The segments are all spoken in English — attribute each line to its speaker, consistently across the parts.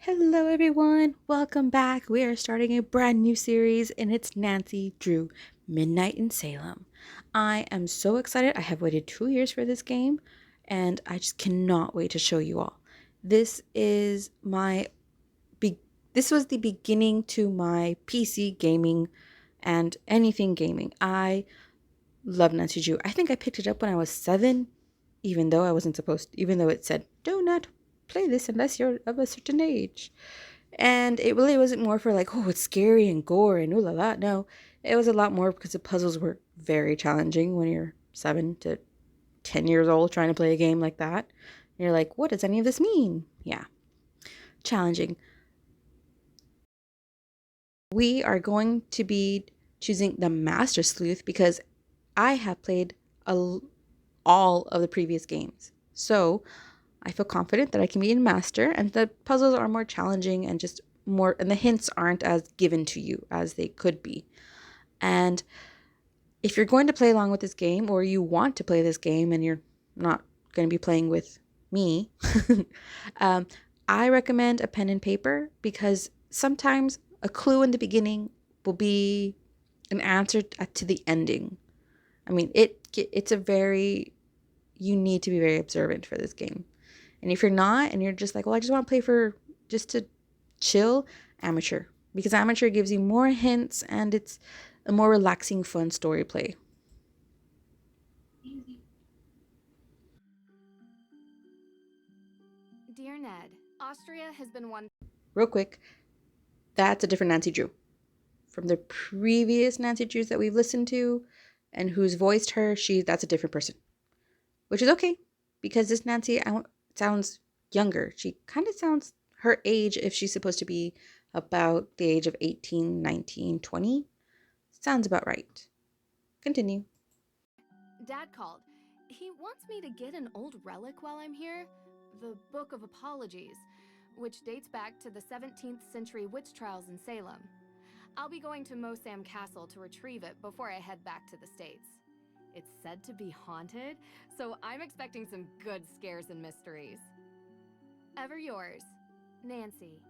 Speaker 1: Hello, everyone. Welcome back. We are starting a brand new series, and it's Nancy Drew Midnight in Salem. I am so excited. I have waited 2 years for this game, and I just cannot wait to show you all. This is my this was the beginning to my PC gaming and anything gaming. I love Nancy Drew. I think I picked it up when I was 7, even though I wasn't supposed to, even though it said, do not play this unless you're of a certain age. And it really wasn't more for like, oh, it's scary and gore and ooh la la. No, it was a lot more because the puzzles were very challenging when you're 7 to 10 years old trying to play a game like that. And you're like, what does any of this mean? Yeah, challenging. We are going to be choosing the Master Sleuth because I have played all of the previous games. So I feel confident that I can be in Master, and the puzzles are more challenging and just more, and the hints aren't as given to you as they could be. And if you're going to play along with this game, or you want to play this game and you're not going to be playing with me, um, I recommend a pen and paper because sometimes a clue in the beginning will be an answer to the ending. I mean, it's a very, you need to be very observant for this game. And if you're not, and you're just like, well, I just want to play for just to chill, amateur. Because amateur gives you more hints and it's a more relaxing, fun story play.
Speaker 2: Dear Ned, Austria has been one.
Speaker 1: Real quick, that's a different Nancy Drew. From the previous Nancy Drews that we've listened to and who's voiced her, that's a different person. Which is okay, because this Nancy sounds younger. She kind of sounds her age if she's supposed to be about the age of 18, 19, 20. Sounds about right. Continue.
Speaker 2: Dad called. He wants me to get an old relic while I'm here, the Book of Apologies, which dates back to the 17th century witch trials in Salem. I'll be going to Mosam Castle to retrieve it before I head back to the States. It's said to be haunted, so I'm expecting some good scares and mysteries. Ever yours, Nancy.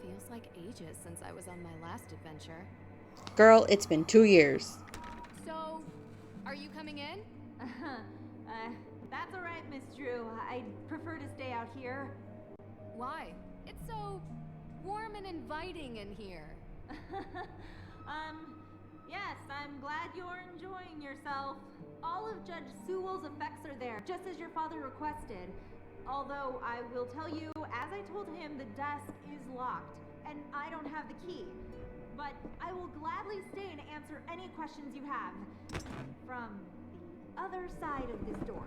Speaker 2: Feels like ages since I was on my last adventure.
Speaker 1: Girl, it's been 2 years.
Speaker 2: So, are you coming in?
Speaker 3: That's all right, Miss Drew. I'd prefer to stay out here.
Speaker 2: Why? It's so warm and inviting in here.
Speaker 3: Yes, I'm glad you're enjoying yourself. All of Judge Sewell's effects are there, just as your father requested. Although I will tell you, as I told him, the desk is locked, and I don't have the key. But I will gladly stay and answer any questions you have. From the other side of this door.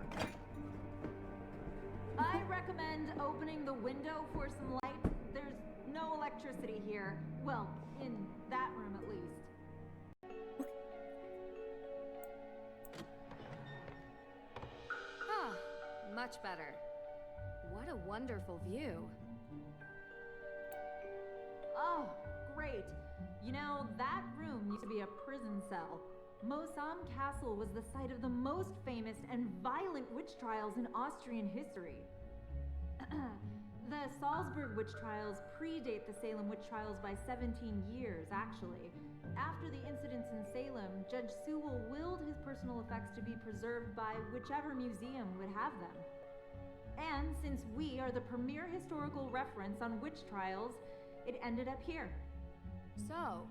Speaker 3: I recommend opening the window for some light. There's no electricity here. Well, in that room at least.
Speaker 2: Huh, much better. What a wonderful view.
Speaker 3: Oh, great. You know, that room used to be a prison cell. Mosam Castle was the site of the most famous and violent witch trials in Austrian history. The Salzburg witch trials predate the Salem witch trials by 17 years, actually. After the incidents in Salem, Judge Sewell willed his personal effects to be preserved by whichever museum would have them. And since we are the premier historical reference on witch trials, it ended up here.
Speaker 2: So,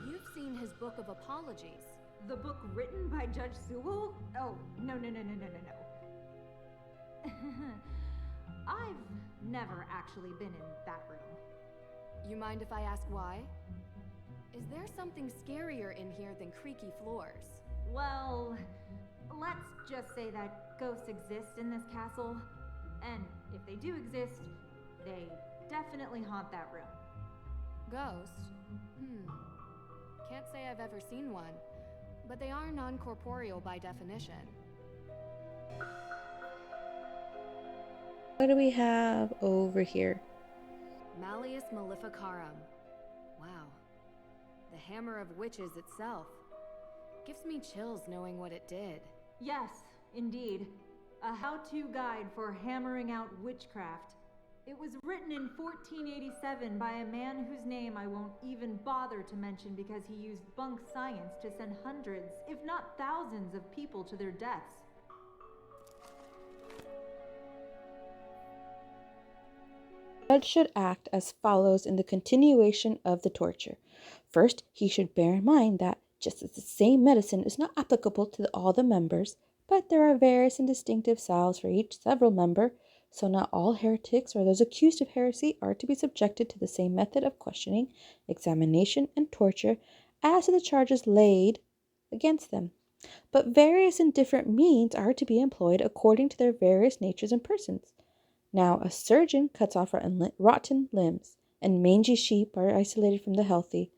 Speaker 2: you've seen his Book of Apologies.
Speaker 3: The book written by Judge Sewell? Oh, no. I've never actually been in that room.
Speaker 2: You mind if I ask why? Is there something scarier in here than creaky floors?
Speaker 3: Well, let's just say that ghosts exist in this castle. And if they do exist, they definitely haunt that room.
Speaker 2: Ghost? Can't say I've ever seen one, but they are non-corporeal by definition.
Speaker 1: What do we have over here?
Speaker 2: Malleus Maleficarum. Wow, The Hammer of Witches itself. Gives me chills knowing what it did.
Speaker 3: Yes, indeed. A how-to guide for hammering out witchcraft. It was written in 1487 by a man whose name I won't even bother to mention because he used bunk science to send hundreds, if not thousands, of people to their deaths.
Speaker 1: The judge should act as follows in the continuation of the torture. First, he should bear in mind that just as the same medicine is not applicable to all the members, but there are various and distinctive salves for each several member, so not all heretics or those accused of heresy are to be subjected to the same method of questioning, examination, and torture as to the charges laid against them. But various and different means are to be employed according to their various natures and persons. Now a surgeon cuts off rotten limbs, and mangy sheep are isolated from the healthy.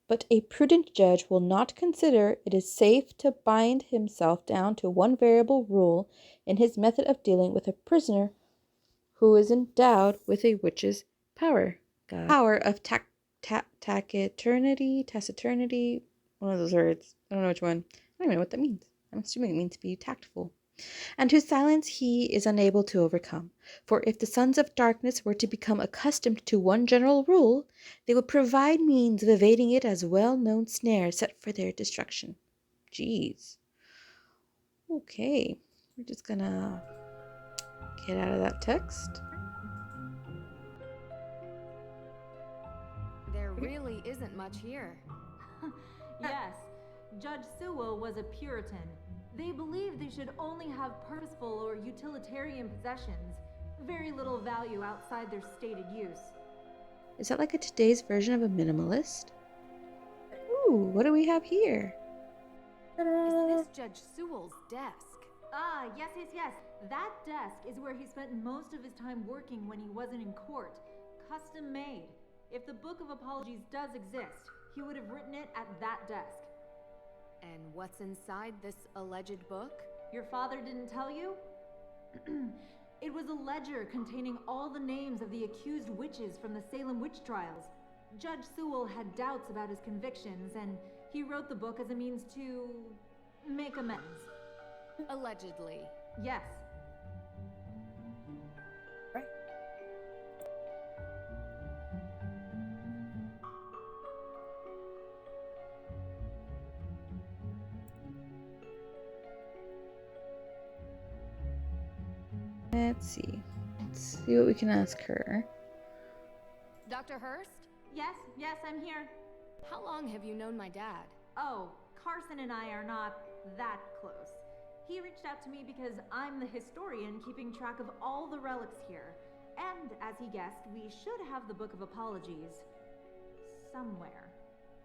Speaker 1: But a prudent judge will not consider it is safe to bind himself down to one variable rule in his method of dealing with a prisoner who is endowed with a witch's power. Power of taciturnity, one of those words. I don't know which one. I don't even know what that means. I'm assuming it means to be tactful. And whose silence he is unable to overcome. For if the sons of darkness were to become accustomed to one general rule, they would provide means of evading it as well-known snares set for their destruction. Jeez. Okay, we're just gonna get out of that text.
Speaker 2: There really isn't much here.
Speaker 3: Yes, Judge Sewell was a Puritan. They believed they should only have purposeful or utilitarian possessions, very little value outside their stated use.
Speaker 1: Is that like a today's version of a minimalist? Ooh, what do we have here?
Speaker 2: Is this Judge Sewell's desk?
Speaker 3: Ah, yes. That desk is where he spent most of his time working when he wasn't in court. Custom made. If the Book of Apologies does exist, he would have written it at that desk.
Speaker 2: And what's inside this alleged book?
Speaker 3: Your father didn't tell you? It was a ledger containing all the names of the accused witches from the Salem witch trials. Judge Sewell had doubts about his convictions, and he wrote the book as a means to make amends.
Speaker 2: Allegedly.
Speaker 3: Yes.
Speaker 1: Right. Let's see. Let's see what we can ask her.
Speaker 2: Dr. Hurst?
Speaker 3: Yes, I'm here.
Speaker 2: How long have you known my dad?
Speaker 3: Oh, Carson and I are not that close. He reached out to me because I'm the historian keeping track of all the relics here. And, as he guessed, we should have the Book of Apologies somewhere.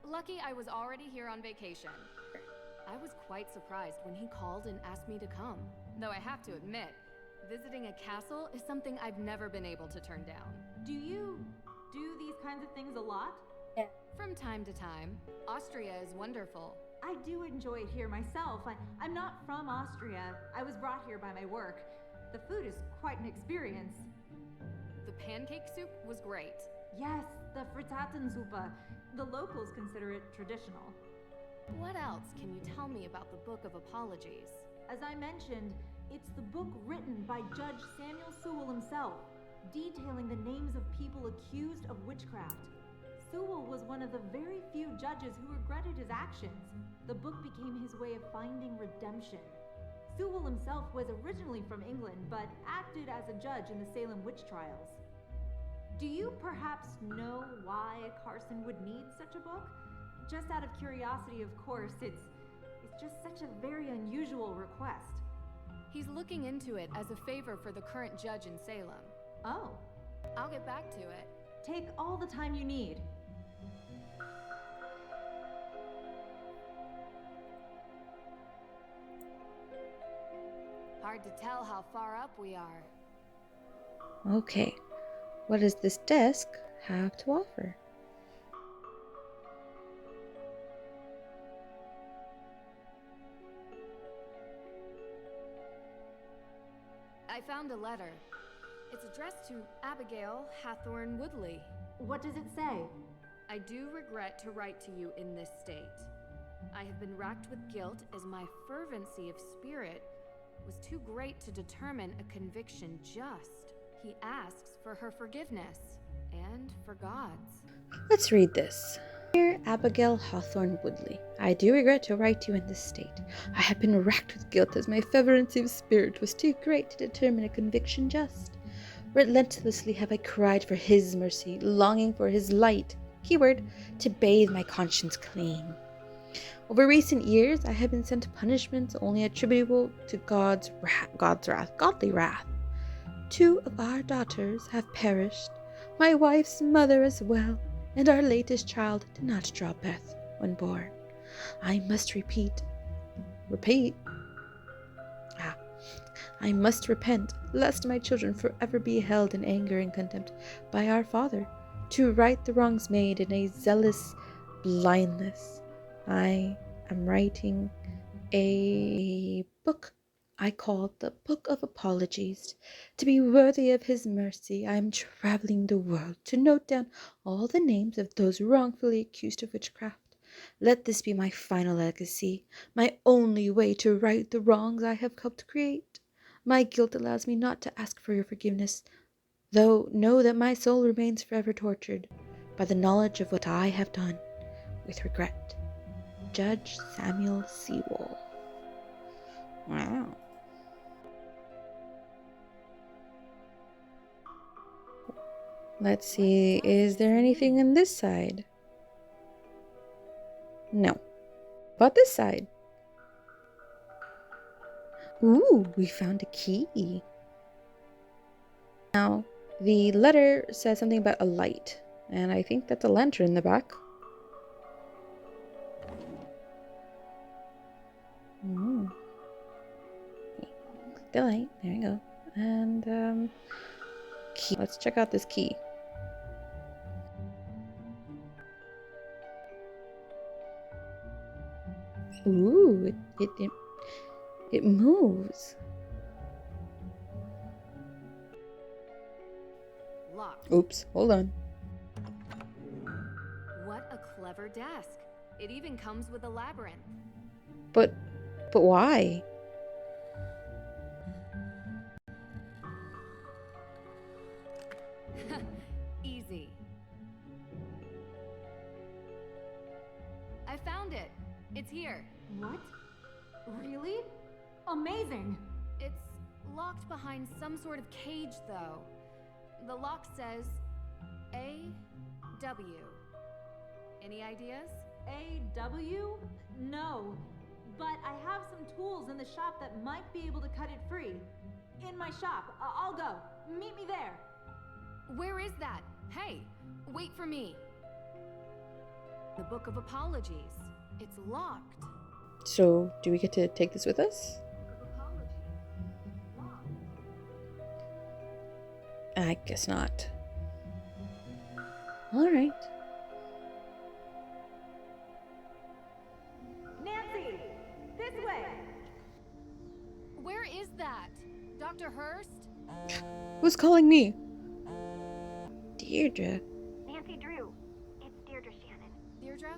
Speaker 2: Lucky I was already here on vacation. I was quite surprised when he called and asked me to come. Though I have to admit, visiting a castle is something I've never been able to turn down.
Speaker 3: Do you do these kinds of things a lot?
Speaker 2: From time to time. Austria is wonderful.
Speaker 3: I do enjoy it here myself. I'm not from Austria. I was brought here by my work. The food is quite an experience.
Speaker 2: The pancake soup was great.
Speaker 3: Yes, the Frittatensuppe. The locals consider it traditional.
Speaker 2: What else can you tell me about the Book of Apologies?
Speaker 3: As I mentioned, it's the book written by Judge Samuel Sewell himself, detailing the names of people accused of witchcraft. Sewell was one of the very few judges who regretted his actions. The book became his way of finding redemption. Sewell himself was originally from England, but acted as a judge in the Salem witch trials. Do you perhaps know why Carson would need such a book? Just out of curiosity, of course, it's just such a very unusual request.
Speaker 2: He's looking into it as a favor for the current judge in Salem.
Speaker 3: Oh.
Speaker 2: I'll get back to it.
Speaker 3: Take all the time you need.
Speaker 2: Hard to tell how far up we are.
Speaker 1: Okay, what does this desk have to offer?
Speaker 2: I found a letter. It's addressed to Abigail Hathorne Woodley.
Speaker 3: What does it say?
Speaker 2: I do regret to write to you in this state. I have been racked with guilt as my fervency of spirit was too great to determine a conviction just. He asks for her forgiveness and for God's.
Speaker 1: Let's read this. Dear Abigail Hawthorne Woodley, I do regret to write you in this state. I have been racked with guilt as my fervency of spirit was too great to determine a conviction just. Relentlessly have I cried for his mercy, longing for his light, keyword, to bathe my conscience clean. Over recent years, I have been sent punishments only attributable to God's wrath, godly wrath. 2 of our daughters have perished, my wife's mother as well, and our latest child did not draw breath when born. I must I must repent, lest my children forever be held in anger and contempt by our Father, to right the wrongs made in a zealous blindness. I am writing a book I call the Book of Apologies. To be worthy of his mercy, I am traveling the world to note down all the names of those wrongfully accused of witchcraft. Let this be my final legacy, my only way to right the wrongs I have helped create. My guilt allows me not to ask for your forgiveness, though know that my soul remains forever tortured by the knowledge of what I have done. With regret, Judge Samuel Sewell. Wow. Let's see, is there anything on this side? No. About this side? Ooh, we found a key. Now, the letter says something about a light, and I think that's a lantern in the back. Ooh. The light, there we go. And, key. Let's check out this key. Ooh, it moves.
Speaker 2: Locked.
Speaker 1: Oops, hold on.
Speaker 2: What a clever desk. It even comes with a labyrinth.
Speaker 1: But why?
Speaker 2: Easy. I found it. It's here.
Speaker 3: What? Really? Amazing!
Speaker 2: It's locked behind some sort of cage, though. The lock says A.W. Any ideas?
Speaker 3: A.W.? No. But I have some tools in the shop that might be able to cut it free. In my shop. I'll go. Meet me there.
Speaker 2: Where is that? Hey, wait for me. The Book of Apologies. It's locked.
Speaker 1: So, do we get to take this with us? I guess not. Alright.
Speaker 3: Nancy! This way!
Speaker 2: Where is that? Dr. Hurst?
Speaker 1: Who's calling me? Deirdre.
Speaker 4: Nancy Drew, it's Deirdre Shannon.
Speaker 2: Deirdre,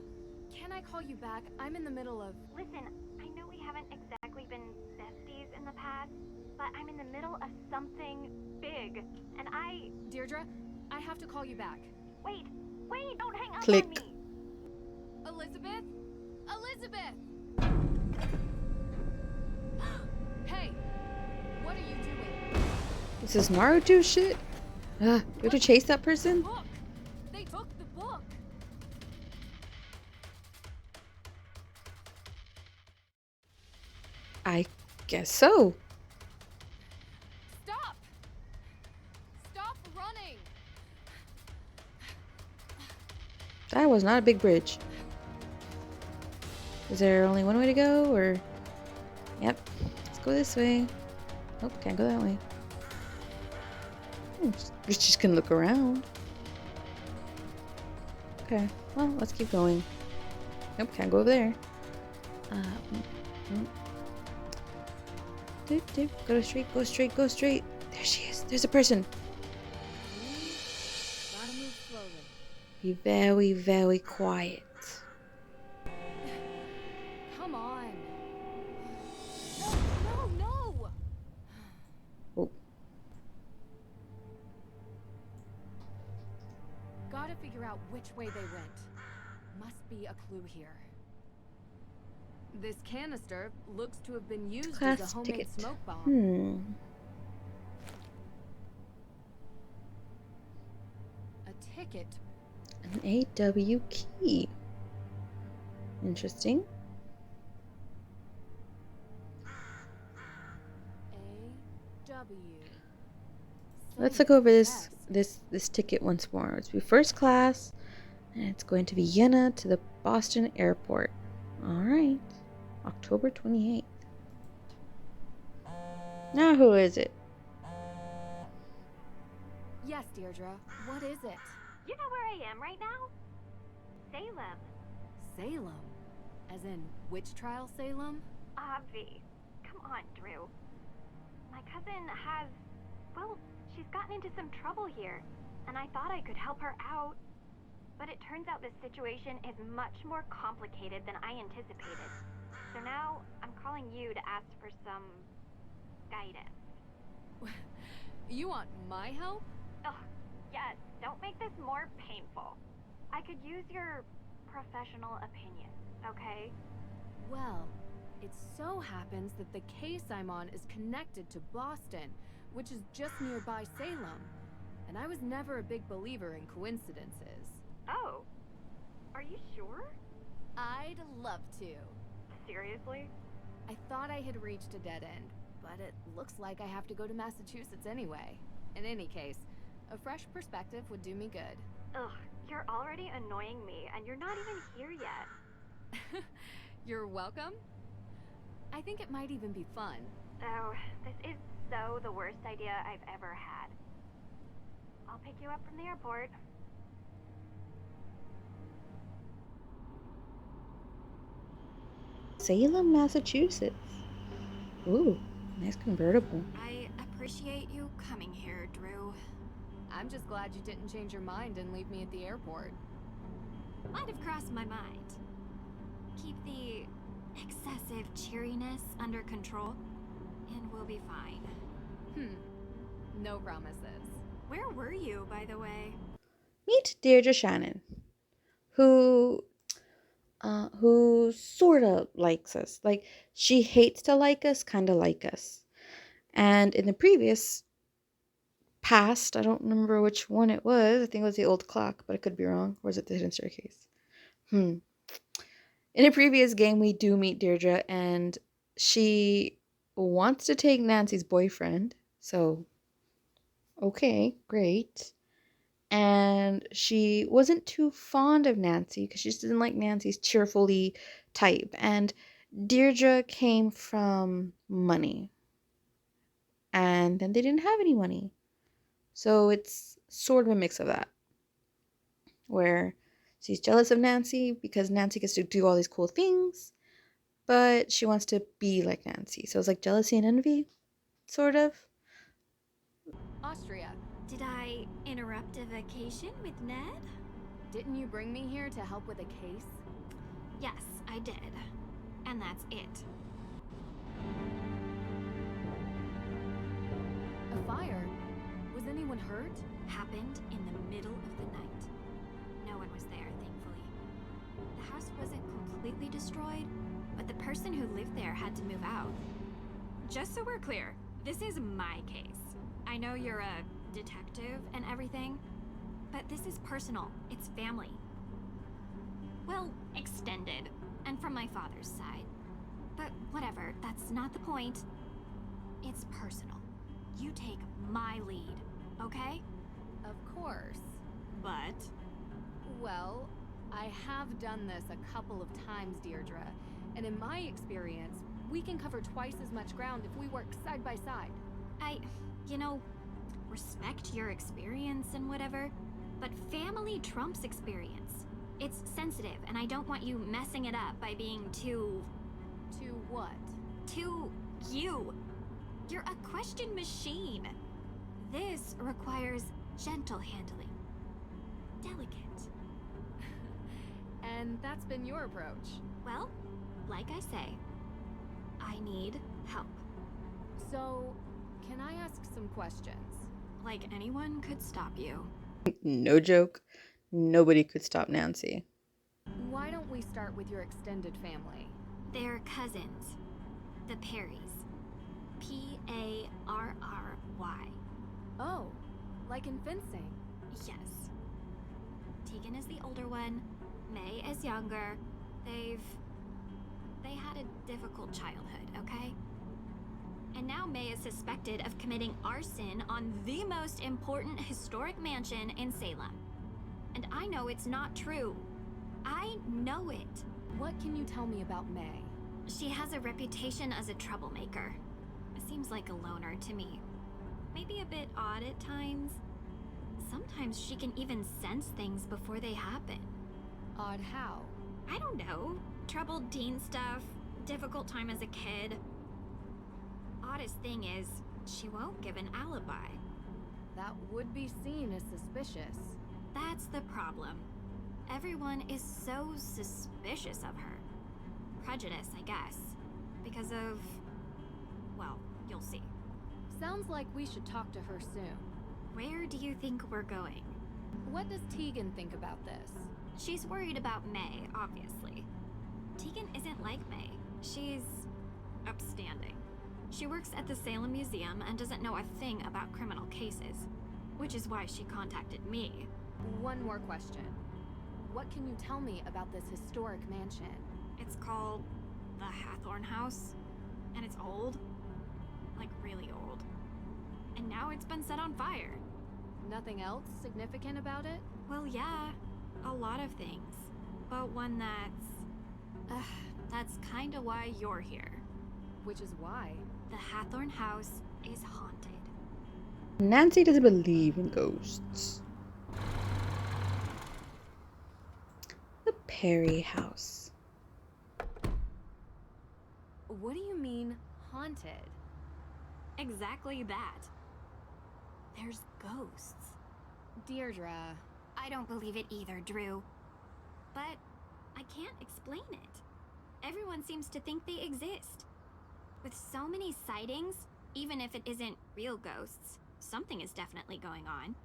Speaker 2: can I call you back? I'm in the middle of...
Speaker 4: Listen, I know we haven't exactly been besties in the past, but I'm in the middle of something big, and
Speaker 2: Deirdre, I have to call you back.
Speaker 4: Wait, don't hang up
Speaker 1: Click.
Speaker 4: on me!
Speaker 2: Elizabeth? Elizabeth! Hey, what are you doing?
Speaker 1: This is Naruto shit? We have to chase that person?
Speaker 2: Book! They took the book!
Speaker 1: I guess so.
Speaker 2: Stop! Stop running!
Speaker 1: That was not a big bridge. Is there only one way to go, or... Yep. Let's go this way. Nope, can't go that way. We just can look around. Okay, well, let's keep going. Nope, can't go over there. Go straight, go straight, go straight. There she is. There's a person.
Speaker 2: Gotta move slowly.
Speaker 1: Be very, very quiet.
Speaker 2: Come on. No, no, no!
Speaker 1: Oh,
Speaker 2: Gotta figure out which way they went. Must be a clue here. This canister looks to have been used as
Speaker 1: class
Speaker 2: a homemade
Speaker 1: ticket.
Speaker 2: smoke bomb. A ticket.
Speaker 1: An AW key. Interesting.
Speaker 2: A-W.
Speaker 1: Let's
Speaker 2: Same
Speaker 1: look over
Speaker 2: as the
Speaker 1: this ticket once more. It's be first class, and it's going to Vienna to the Boston airport. All right, October 28th. Now who is it?
Speaker 2: Yes, Deirdre. What is it?
Speaker 4: You know where I am right now? Salem.
Speaker 2: Salem. As in witch trial Salem?
Speaker 4: Obvi. Come on, Drew. My cousin has... well, she's gotten into some trouble here, and I thought I could help her out. But it turns out this situation is much more complicated than I anticipated. So now, I'm calling you to ask for some... guidance.
Speaker 2: You want my help?
Speaker 4: Ugh, yes, don't make this more painful. I could use your professional opinion, okay?
Speaker 2: Well, it so happens that the case I'm on is connected to Boston, which is just nearby Salem. And I was never a big believer in coincidences.
Speaker 4: Oh, are you sure?
Speaker 2: I'd love to.
Speaker 4: Seriously?
Speaker 2: I thought I had reached a dead end, but it looks like I have to go to Massachusetts anyway. In any case, a fresh perspective would do me good.
Speaker 4: Ugh, you're already annoying me, and you're not even here yet.
Speaker 2: You're welcome. I think it might even be fun.
Speaker 4: Oh, this is so the worst idea I've ever had. I'll pick you up from the airport.
Speaker 1: Salem, Massachusetts. Ooh, nice convertible.
Speaker 5: I appreciate you coming here, Drew.
Speaker 2: I'm just glad you didn't change your mind and leave me at the airport.
Speaker 5: Might have crossed my mind. Keep the excessive cheeriness under control, and we'll be fine.
Speaker 2: No promises.
Speaker 5: Where were you, by the way?
Speaker 1: Meet Deirdre Shannon, who sort of likes us. Like, she hates to like us, kind of like us. And in the previous past, I don't remember which one it was. I think it was the old clock, but I could be wrong. Or was it the hidden staircase? In a previous game, we do meet Deirdre, and she wants to take Nancy's boyfriend. So, okay, great. And she wasn't too fond of Nancy because she just didn't like Nancy's cheerfully type. And Deirdre came from money. And then they didn't have any money. So it's sort of a mix of that. Where she's jealous of Nancy because Nancy gets to do all these cool things. But she wants to be like Nancy. So it's like jealousy and envy, sort of.
Speaker 2: Austria.
Speaker 5: Did I interrupt a vacation with Ned?
Speaker 2: Didn't you bring me here to help with a case?
Speaker 5: Yes, I did. And that's it.
Speaker 2: A fire? Was anyone hurt?
Speaker 5: Happened in the middle of the night. No one was there, thankfully. The house wasn't completely destroyed, but the person who lived there had to move out. Just so we're clear, this is my case. I know you're a detective and everything, but this is personal. It's family. Well, extended, and from my father's side. But whatever, that's not the point. It's personal. You take my lead, okay?
Speaker 2: Of course.
Speaker 5: But...
Speaker 2: Well, I have done this a couple of times, Deirdre. And in my experience, we can cover twice as much ground if we work side by side.
Speaker 5: you know, respect your experience and whatever, but family trumps experience. It's sensitive, and I don't want you messing it up by being too...
Speaker 2: To what?
Speaker 5: Too... you. You're a question machine. This requires gentle handling. Delicate.
Speaker 2: And that's been your approach.
Speaker 5: Well, like I say, I need help.
Speaker 2: So, can I ask some questions?
Speaker 5: Like anyone could stop you.
Speaker 1: No joke. Nobody could stop Nancy.
Speaker 2: Why don't we start with your extended family?
Speaker 5: They're cousins. The Perrys. Parry.
Speaker 2: Oh, like in fencing.
Speaker 5: Yes. Tegan is the older one. May is younger. They had a difficult childhood, okay? And now May is suspected of committing arson on the most important historic mansion in Salem. And I know it's not true. I know it.
Speaker 2: What can you tell me about May?
Speaker 5: She has a reputation as a troublemaker. Seems like a loner to me. Maybe a bit odd at times. Sometimes she can even sense things before they happen.
Speaker 2: Odd how?
Speaker 5: I don't know. Troubled teen stuff, difficult time as a kid. Oddest thing is, she won't give an alibi.
Speaker 2: That would be seen as suspicious.
Speaker 5: That's the problem. Everyone is so suspicious of her. Prejudice, I guess. Because of... well, you'll see.
Speaker 2: Sounds like we should talk to her soon.
Speaker 5: Where do you think we're going?
Speaker 2: What does Tegan think about this?
Speaker 5: She's worried about May, obviously. Tegan isn't like May. She's... upstanding. She works at the Salem Museum and doesn't know a thing about criminal cases. Which is why she contacted me.
Speaker 2: One more question. What can you tell me about this historic mansion?
Speaker 5: It's called the Hathorn House. And it's old. Like really old. And now it's been set on fire.
Speaker 2: Nothing else significant about it?
Speaker 5: Well, yeah. A lot of things. But one that's... that's kinda why you're here.
Speaker 2: Which is why.
Speaker 5: The Hathorn House is haunted.
Speaker 1: Nancy doesn't believe in ghosts. The Perry house.
Speaker 2: What do you mean, haunted?
Speaker 5: Exactly that. There's ghosts.
Speaker 2: Deirdre.
Speaker 5: I don't believe it either, Drew. But I can't explain it. Everyone seems to think they exist. With so many sightings, even if it isn't real ghosts, something is definitely going on.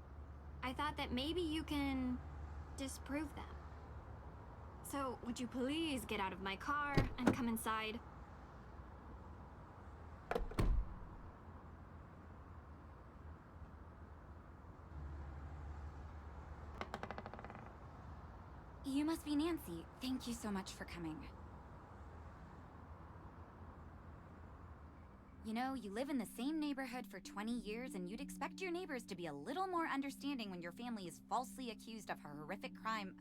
Speaker 5: I thought that maybe you can disprove them. So, would you please get out of my car and come inside?
Speaker 6: You must be Nancy. Thank you so much for coming. You know, you live in the same neighborhood for 20 years, and you'd expect your neighbors to be a little more understanding when your family is falsely accused of a horrific crime.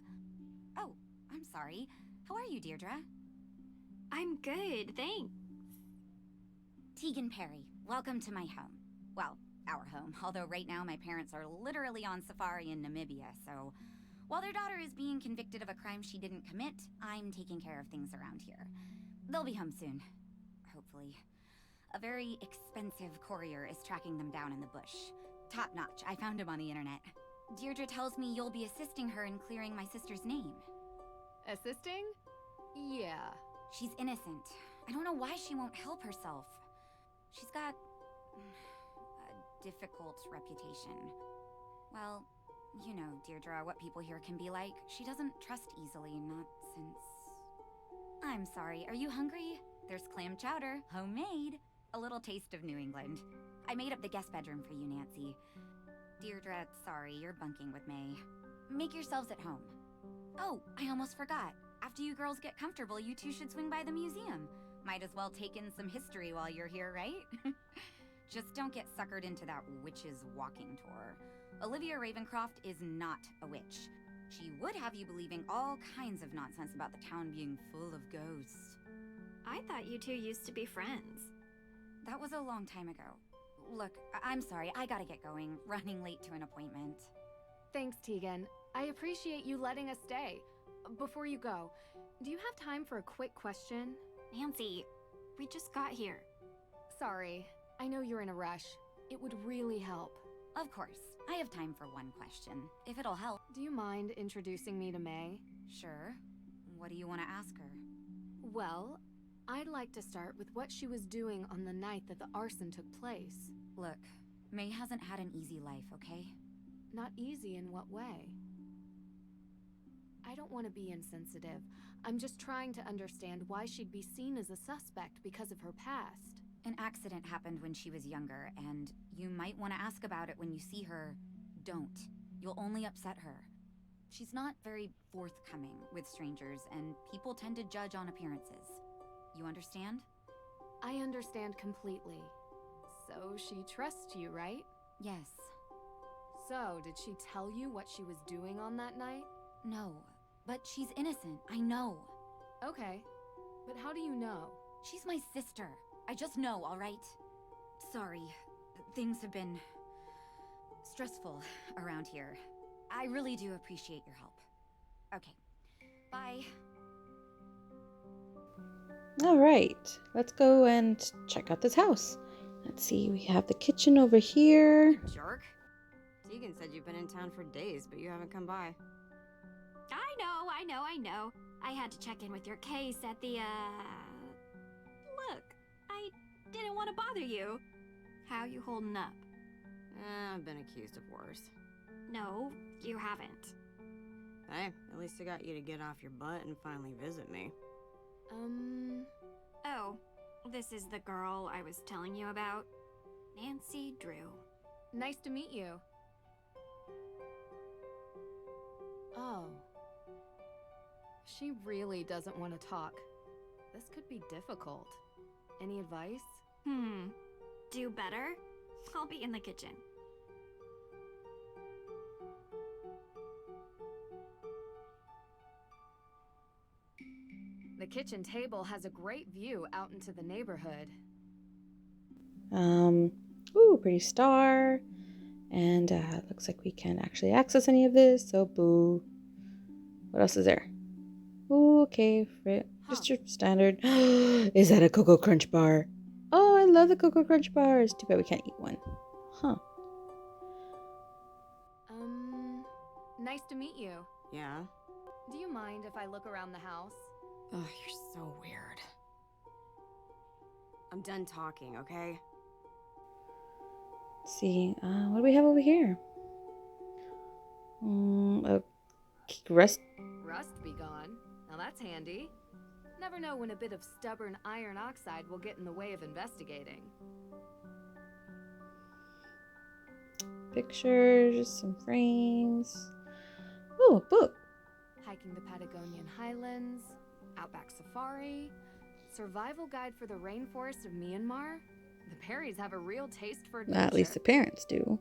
Speaker 6: Oh, I'm sorry. How are you, Deirdre?
Speaker 5: I'm good, thanks.
Speaker 6: Tegan Perry, welcome to my home. Well, our home, although right now my parents are literally on safari in Namibia, so... while their daughter is being convicted of a crime she didn't commit, I'm taking care of things around here. They'll be home soon. Hopefully. A very expensive courier is tracking them down in the bush. Top notch, I found him on the internet. Deirdre tells me you'll be assisting her in clearing my sister's name.
Speaker 2: Assisting? Yeah.
Speaker 6: She's innocent. I don't know why she won't help herself. She's got... a difficult reputation. Well, you know, Deirdre, what people here can be like. She doesn't trust easily, not since... I'm sorry, are you hungry? There's clam chowder, homemade. A little taste of New England. I made up the guest bedroom for you, Nancy. Deirdre, sorry, you're bunking with May. Make yourselves at home. Oh, I almost forgot. After you girls get comfortable, you two should swing by the museum. Might as well take in some history while you're here, right? Just don't get suckered into that witch's walking tour. Olivia Ravencroft is not a witch. She would have you believing all kinds of nonsense about the town being full of ghosts.
Speaker 5: I thought you two used to be friends.
Speaker 6: That was a long time ago. Look, I'm sorry, I gotta get going. Running late to an appointment.
Speaker 2: Thanks, Tegan. I appreciate you letting us stay. Before you go, do you have time for a quick question?
Speaker 5: Nancy, we just got here.
Speaker 2: Sorry, I know you're in a rush. It would really help.
Speaker 6: Of course. I have time for one question, if it'll help.
Speaker 2: Do you mind introducing me to May?
Speaker 6: Sure. What do you want to ask her?
Speaker 2: Well, I'd like to start with what she was doing on the night that the arson took place.
Speaker 6: Look, May hasn't had an easy life, okay?
Speaker 2: Not easy in what way? I don't want to be insensitive. I'm just trying to understand why she'd be seen as a suspect because of her past.
Speaker 6: An accident happened when she was younger, and you might want to ask about it when you see her. Don't. You'll only upset her. She's not very forthcoming with strangers, and people tend to judge on appearances. You understand?
Speaker 2: I understand completely. So she trusts you, right?
Speaker 6: Yes.
Speaker 2: So, did she tell you what she was doing on that night?
Speaker 6: No. But she's innocent, I know.
Speaker 2: Okay. But how do you know?
Speaker 6: She's my sister. I just know, all right? Sorry. Things have been stressful around here. I really do appreciate your help. Okay. Bye.
Speaker 1: All right, let's go and check out this house. Let's see, we have the kitchen over here.
Speaker 7: You jerk. Tegan said you've been in town for days, but you haven't come by.
Speaker 5: I know. I had to check in with your case at the, Look, I didn't want to bother you. How you holding up?
Speaker 7: I've been accused of worse.
Speaker 5: No, you haven't.
Speaker 7: Hey, at least I got you to get off your butt and finally visit me.
Speaker 5: Oh, this is the girl I was telling you about. Nancy Drew.
Speaker 2: Nice to meet you. Oh. She really doesn't want to talk. This could be difficult. Any advice?
Speaker 5: Do better? I'll be in the kitchen.
Speaker 2: The kitchen table has a great view out into the neighborhood.
Speaker 1: Ooh, pretty star. And looks like we can't actually access any of this, so boo. What else is there? Ooh, okay, just your standard. Is that a Cocoa Crunch bar? Oh, I love the Cocoa Crunch bars. Too bad we can't eat one. Huh.
Speaker 2: Nice to meet you.
Speaker 7: Yeah?
Speaker 2: Do you mind if I look around the house?
Speaker 7: Ugh, you're so weird. I'm done talking, okay?
Speaker 1: Let's see, what do we have over here? A rest.
Speaker 2: Rust be gone. Now that's handy. Never know when a bit of stubborn iron oxide will get in the way of investigating.
Speaker 1: Pictures, some frames. Oh, a book.
Speaker 2: Hiking the Patagonian Highlands, Outback Safari, Survival Guide for the Rainforest of Myanmar. The Perrys have a real taste for adventure.
Speaker 1: At least the parents do.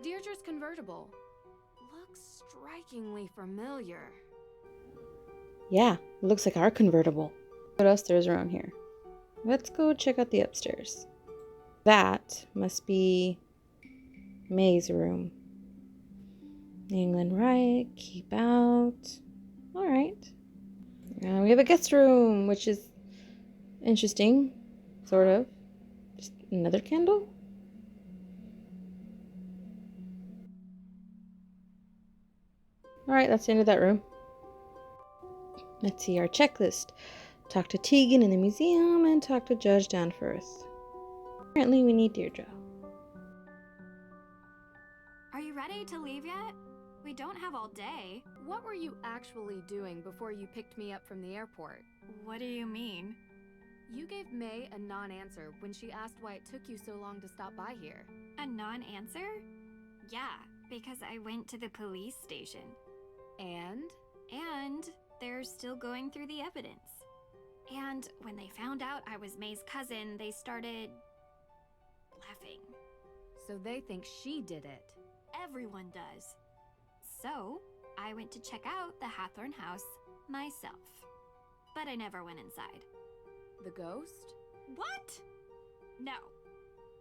Speaker 2: Deirdre's convertible. Looks strikingly familiar.
Speaker 1: Yeah, it looks like our convertible. What else there's around here? Let's go check out the upstairs. That must be May's room. New England Riot, keep out. All right. We have a guest room, which is interesting, sort of. Just another candle? All right, that's the end of that room. Let's see our checklist. Talk to Tegan in the museum and talk to Judge Danforth. Apparently we need Deirdre.
Speaker 5: Are you ready to leave yet? We don't have all day.
Speaker 2: What were you actually doing before you picked me up from the airport?
Speaker 5: What do you mean?
Speaker 2: You gave May a non-answer when she asked why it took you so long to stop by here.
Speaker 5: A non-answer? Yeah, because I went to the police station.
Speaker 2: And?
Speaker 5: And they're still going through the evidence. And when they found out I was May's cousin, they started laughing.
Speaker 2: So they think she did it.
Speaker 5: Everyone does. So, I went to check out the Hathorn house myself. But I never went inside.
Speaker 2: The ghost?
Speaker 5: What? No.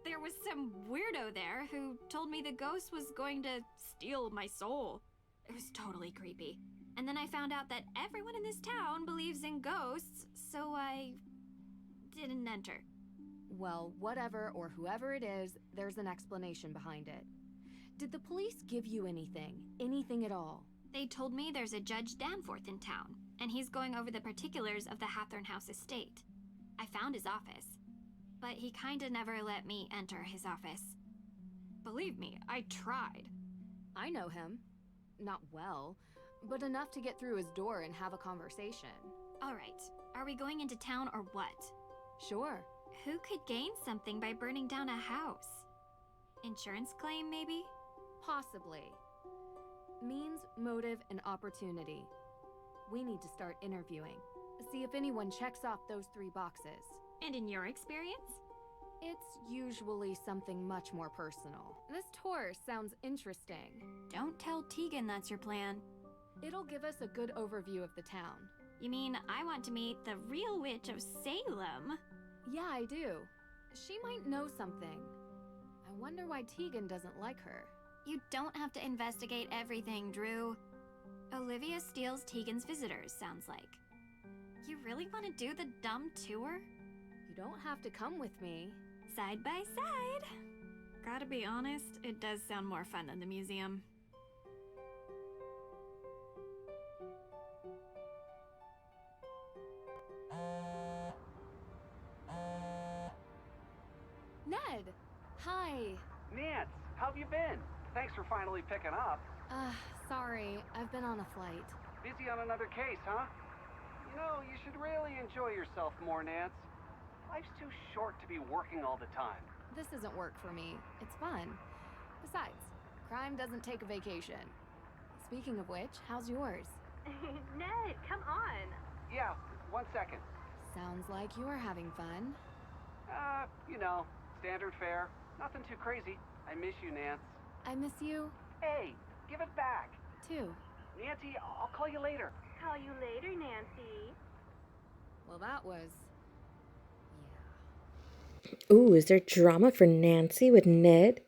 Speaker 5: There was some weirdo there who told me the ghost was going to steal my soul. It was totally creepy. And then I found out that everyone in this town believes in ghosts, so I didn't enter.
Speaker 2: Well, whatever or whoever it is, there's an explanation behind it. Did the police give you anything? Anything at all?
Speaker 5: They told me there's a Judge Danforth in town, and he's going over the particulars of the Hathorn House estate. I found his office, but he kinda never let me enter his office. Believe me, I tried.
Speaker 2: I know him. Not well, but enough to get through his door and have a conversation.
Speaker 5: Alright, are we going into town or what?
Speaker 2: Sure.
Speaker 5: Who could gain something by burning down a house? Insurance claim, maybe?
Speaker 2: Possibly. Means, motive, and opportunity. We need to start interviewing. See if anyone checks off those 3 boxes.
Speaker 5: And in your experience?
Speaker 2: It's usually something much more personal. This tour sounds interesting.
Speaker 5: Don't tell Tegan that's your plan.
Speaker 2: It'll give us a good overview of the town.
Speaker 5: You mean I want to meet the real witch of Salem?
Speaker 2: Yeah, I do. She might know something. I wonder why Tegan doesn't like her.
Speaker 5: You don't have to investigate everything, Drew. Olivia steals Tegan's visitors, sounds like. You really want to do the dumb tour?
Speaker 2: You don't have to come with me.
Speaker 5: Side by side. Gotta be honest, it does sound more fun than the museum.
Speaker 2: Ned! Hi!
Speaker 8: Nance, how have you been? Thanks for finally picking up.
Speaker 2: Sorry, I've been on a flight.
Speaker 8: Busy on another case, huh? You know, you should really enjoy yourself more, Nance. Life's too short to be working all the time.
Speaker 2: This isn't work for me. It's fun. Besides, crime doesn't take a vacation. Speaking of which, how's yours?
Speaker 3: Ned, come on.
Speaker 8: Yeah, 1 second.
Speaker 2: Sounds like you're having fun.
Speaker 8: You know, standard fare. Nothing too crazy. I miss you, Nance.
Speaker 2: I miss you,
Speaker 8: Hey, give it back.
Speaker 2: too.
Speaker 8: Nancy, I'll call you later.
Speaker 3: Call you later, Nancy.
Speaker 2: Well, that was...
Speaker 1: Ooh, is there drama for Nancy with Ned?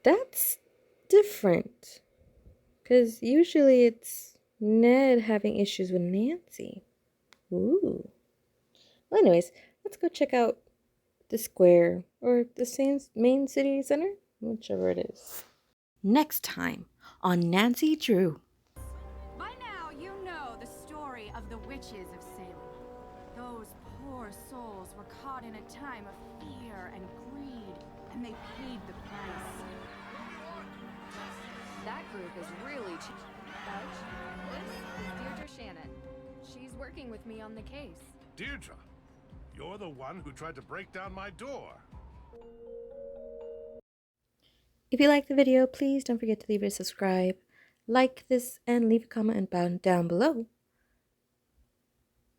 Speaker 1: That's different. Because usually it's Ned having issues with Nancy. Ooh. Well, anyways, let's go check out the square or the same main city center, whichever it is. Next time on Nancy Drew.
Speaker 9: By now, you know the story of the witches of Salem. Those poor souls were caught in a time of fear and greed, and they paid the price.
Speaker 2: That group is really cheap. This is Deirdre Shannon. She's working with me on the case.
Speaker 10: Deirdre, you're the one who tried to break down my door.
Speaker 1: If you like the video, please don't forget to leave a subscribe, like this, and leave a comment down below.